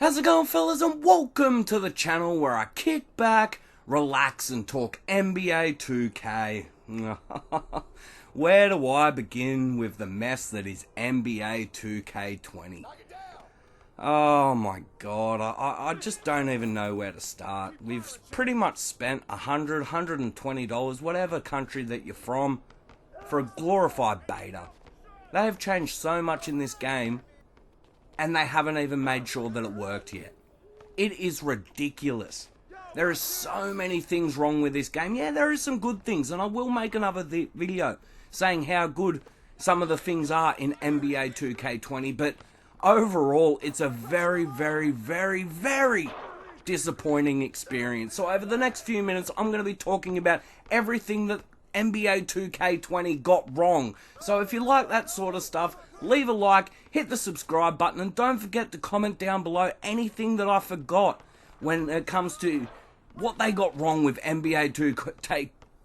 How's it going, fellas, and welcome to the channel where I kick back, relax, and talk NBA 2K. Where do I begin with the mess that is NBA 2K20? Oh my god, I just don't even know where to start. We've pretty much spent $100, $120, whatever country that you're from, for a glorified beta. They have changed so much in this game, and they haven't even made sure that it worked yet. It is ridiculous. There are so many things wrong with this game. Yeah, there are some good things, and I will make another video saying how good some of the things are in NBA 2K20, but overall, it's a very, very, very, very disappointing experience. So over the next few minutes, I'm going to be talking about everything that NBA 2K20 got wrong. So if you like that sort of stuff, leave a like, hit the subscribe button, and don't forget to comment down below anything that I forgot when it comes to what they got wrong with NBA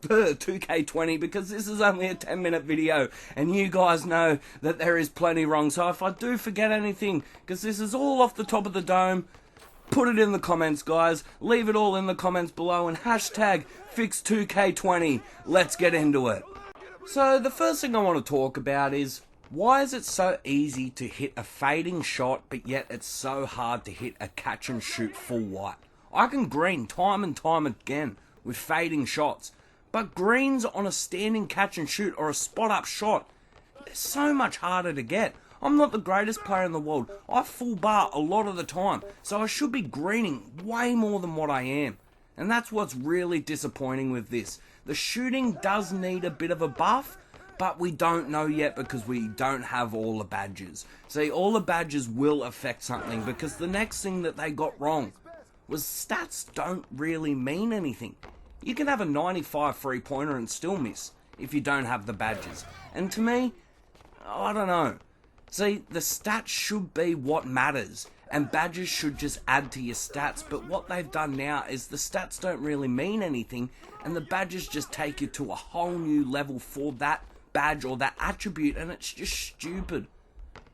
2K20, because this is only a 10-minute video, and you guys know that there is plenty wrong. So if I do forget anything, because this is all off the top of the dome, put it in the comments, guys. Leave it all in the comments below, and hashtag Fix2K20. Let's get into it. So the first thing I want to talk about is, why is it so easy to hit a fading shot, but yet it's so hard to hit a catch and shoot full white? I can green time and time again with fading shots, but greens on a standing catch and shoot or a spot up shot, they're so much harder to get. I'm not the greatest player in the world. I full bar a lot of the time, so I should be greening way more than what I am. And that's what's really disappointing with this. The shooting does need a bit of a buff, but we don't know yet because we don't have all the badges. See, all the badges will affect something, because the next thing that they got wrong was stats don't really mean anything. You can have a 95 3-pointer and still miss if you don't have the badges. And to me, I don't know. See, the stats should be what matters, and badges should just add to your stats, but what they've done now is the stats don't really mean anything, and the badges just take you to a whole new level for that badge or that attribute, and it's just stupid.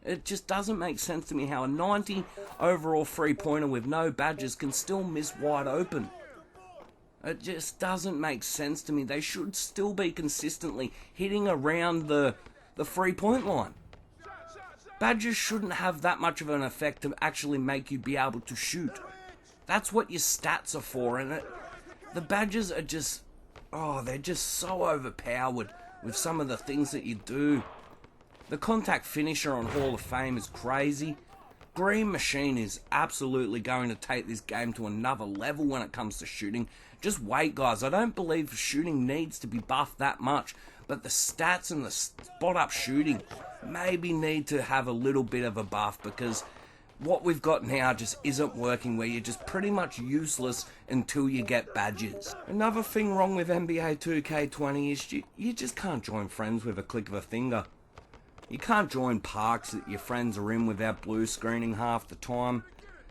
It just doesn't make sense to me how a 90 overall 3-pointer with no badges can still miss wide open. It just doesn't make sense to me. They should still be consistently hitting around the 3-point line. Badges shouldn't have that much of an effect to actually make you be able to shoot. That's what your stats are for, and the badges are just, they're just so overpowered with some of the things that you do. The contact finisher on Hall of Fame is crazy. Green Machine is absolutely going to take this game to another level when it comes to shooting. Just wait, guys. I don't believe shooting needs to be buffed that much, but the stats and the spot-up shooting maybe need to have a little bit of a buff, because what we've got now just isn't working, where you're just pretty much useless until you get badges. Another thing wrong with NBA 2K20 is you just can't join friends with a click of a finger. You can't join parks that your friends are in without blue screening half the time.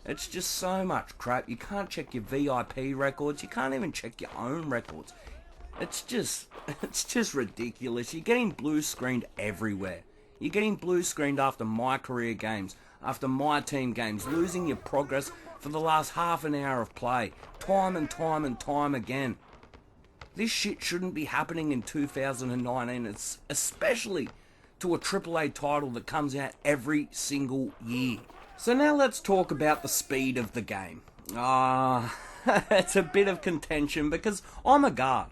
It's just so much crap. You can't check your VIP records. You can't even check your own records. It's just ridiculous. You're getting blue screened everywhere. You're getting blue screened after my career games, after my team games, losing your progress for the last half an hour of play, time and time and time again. This shit shouldn't be happening in 2019, it's especially to a AAA title that comes out every single year. So now let's talk about the speed of the game. It's a bit of contention because I'm a guard,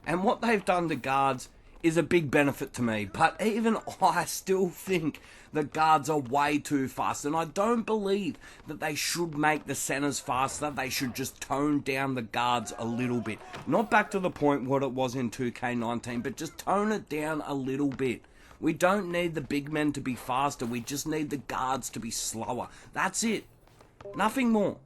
and what they've done to guards is a big benefit to me, but even I still think the guards are way too fast, and I don't believe that they should make the centers faster. They should just tone down the guards a little bit. Not back to the point what it was in 2K19, but just tone it down a little bit. We don't need the big men to be faster, we just need the guards to be slower. That's it. Nothing more.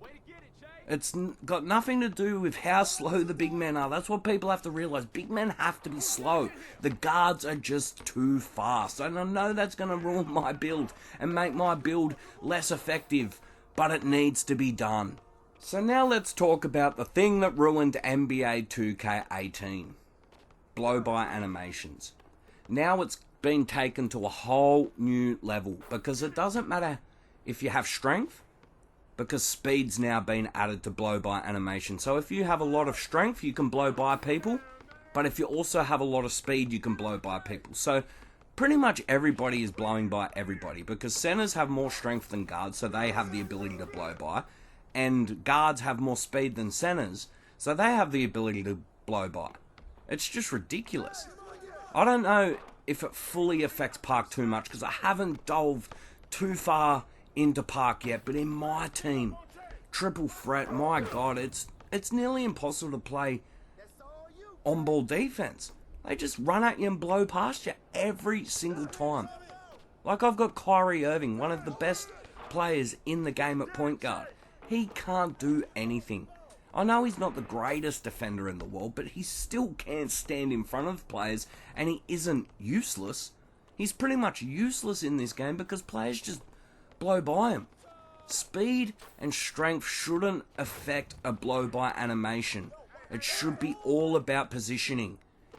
It's got nothing to do with how slow the big men are. That's what people have to realize. Big men have to be slow. The guards are just too fast. And I know that's going to ruin my build and make my build less effective, but it needs to be done. So now let's talk about the thing that ruined NBA 2K18. Blow-by animations. Now it's been taken to a whole new level, because it doesn't matter if you have strength, because speed's now been added to blow-by animation. So if you have a lot of strength, you can blow by people, but if you also have a lot of speed, you can blow by people. So pretty much everybody is blowing by everybody, because centers have more strength than guards, so they have the ability to blow by, and guards have more speed than centers, so they have the ability to blow by. It's just ridiculous. I don't know if it fully affects Park too much, because I haven't dove too far into Park yet, but in my team, triple threat, my god, it's nearly impossible to play on-ball defense. They just run at you and blow past you every single time. Like, I've got Kyrie Irving, one of the best players in the game at point guard. He can't do anything. I know he's not the greatest defender in the world, but he still can stand in front of players, and he isn't useless. He's pretty much useless in this game because players just blow by him. Speed and strength shouldn't affect a blow-by animation. It should be all about positioning.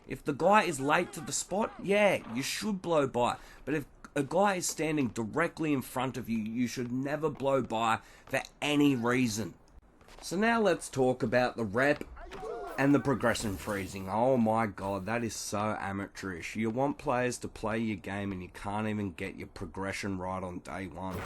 If the guy is late to the spot, yeah, you should blow by. But if a guy is standing directly in front of you, you should never blow by for any reason. So now let's talk about the rep and the progression freezing. Oh my god, that is so amateurish. You want players to play your game and you can't even get your progression right on day one.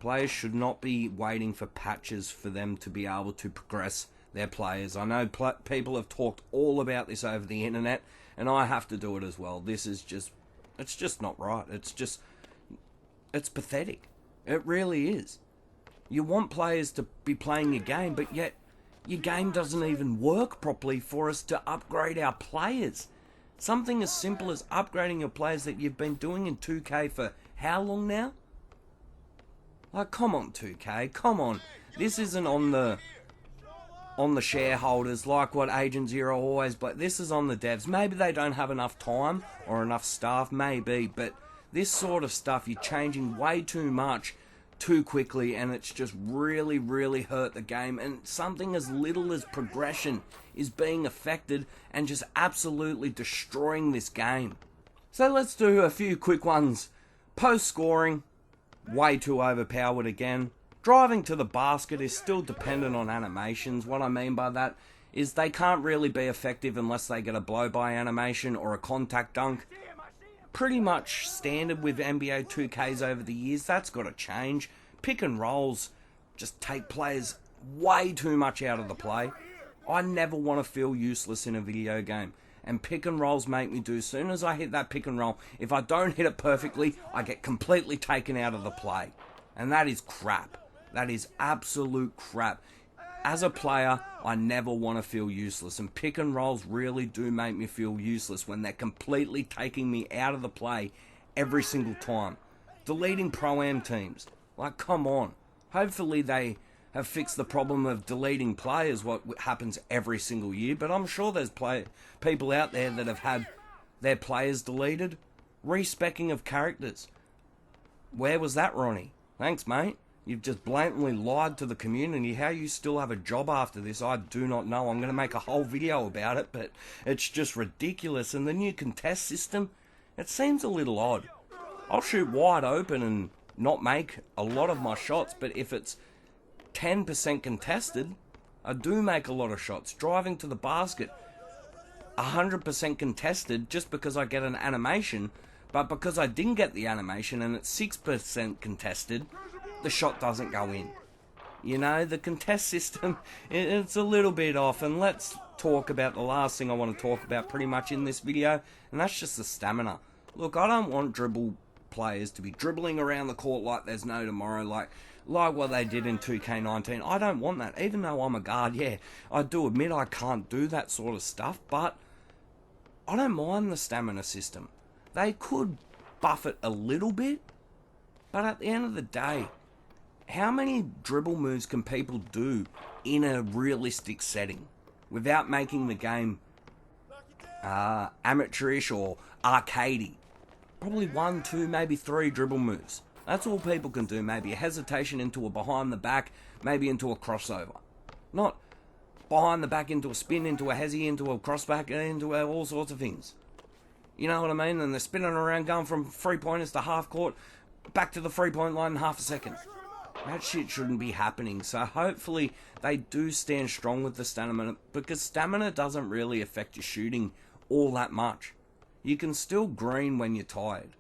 Players should not be waiting for patches for them to be able to progress their players. I know people have talked all about this over the internet, and I have to do it as well. This is just, it's just not right. It's pathetic. It really is. You want players to be playing your game, but yet your game doesn't even work properly for us to upgrade our players. Something as simple as upgrading your players that you've been doing in 2K for how long now? Like, come on 2K, come on. This isn't on the shareholders like what Agent Zero always, but this is on the devs. Maybe they don't have enough time or enough staff, maybe, but this sort of stuff, you're changing way too much too quickly, and it's just really, really hurt the game. And something as little as progression is being affected and just absolutely destroying this game. So let's do a few quick ones. Post scoring, way too overpowered again. Driving to the basket is still dependent on animations. What I mean by that is they can't really be effective unless they get a blow-by animation or a contact dunk. Pretty much standard with NBA 2Ks over the years. That's got to change. Pick and rolls just take players way too much out of the play. I never want to feel useless in a video game. And pick and rolls make me do. As soon as I hit that pick and roll, if I don't hit it perfectly, I get completely taken out of the play. And that is crap. That is absolute crap. As a player, I never want to feel useless, and pick and rolls really do make me feel useless when they're completely taking me out of the play every single time. Deleting Pro-Am teams. Like, come on. Hopefully they have fixed the problem of deleting players, what happens every single year, but I'm sure there's people out there that have had their players deleted. Respecking of characters. Where was that, Ronnie? Thanks, mate. You've just blatantly lied to the community. How you still have a job after this, I do not know. I'm going to make a whole video about it, but it's just ridiculous. And the new contest system, it seems a little odd. I'll shoot wide open and not make a lot of my shots, but if it's 10% contested, I do make a lot of shots. Driving to the basket, 100% contested just because I get an animation, but because I didn't get the animation and it's 6% contested, the shot doesn't go in. You know, the contest system, it's a little bit off. And let's talk about the last thing I want to talk about pretty much in this video, and that's just the stamina. Look, I don't want dribble players to be dribbling around the court like there's no tomorrow, like what they did in 2K19. I don't want that. Even though I'm a guard, yeah, I do admit I can't do that sort of stuff, but I don't mind the stamina system. They could buff it a little bit, but at the end of the day, how many dribble moves can people do in a realistic setting without making the game amateurish or arcadey? Probably 1, 2, maybe 3 dribble moves. That's all people can do. Maybe a hesitation into a behind the back, maybe into a crossover. Not behind the back into a spin, into a hezzy, into a crossback, into all sorts of things. You know what I mean? And they're spinning around, going from 3-pointers to half court, back to the 3-point line in half a second. That shit shouldn't be happening. So hopefully they do stand strong with the stamina, because stamina doesn't really affect your shooting all that much. You can still green when you're tired.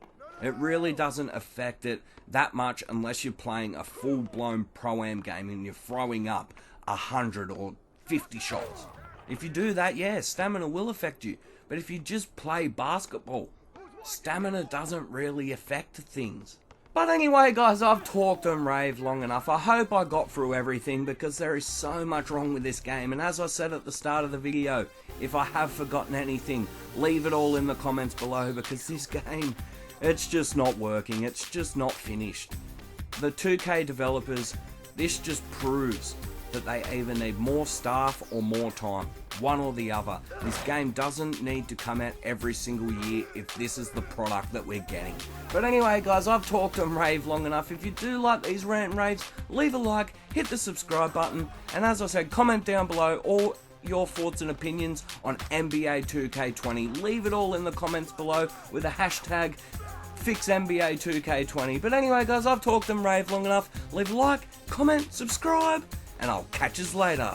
It really doesn't affect it that much unless you're playing a full-blown Pro-Am game and you're throwing up 100 or 50 shots. If you do that, yeah, stamina will affect you. But if you just play basketball, stamina doesn't really affect things. But anyway, guys, I've talked and raved long enough. I hope I got through everything, because there is so much wrong with this game. And as I said at the start of the video, if I have forgotten anything, leave it all in the comments below, because this game, it's just not working. It's just not finished. The 2K developers, this just proves that they either need more staff or more time. One or the other. This game doesn't need to come out every single year if this is the product that we're getting. But anyway, guys, I've talked and raved long enough. If you do like these rant and raves, leave a like, hit the subscribe button, and as I said, comment down below all your thoughts and opinions on NBA 2K20. Leave it all in the comments below with a hashtag #FixNBA2K20. But anyway, guys, I've talked and raved long enough. Leave a like, comment, subscribe, and I'll catch yous later.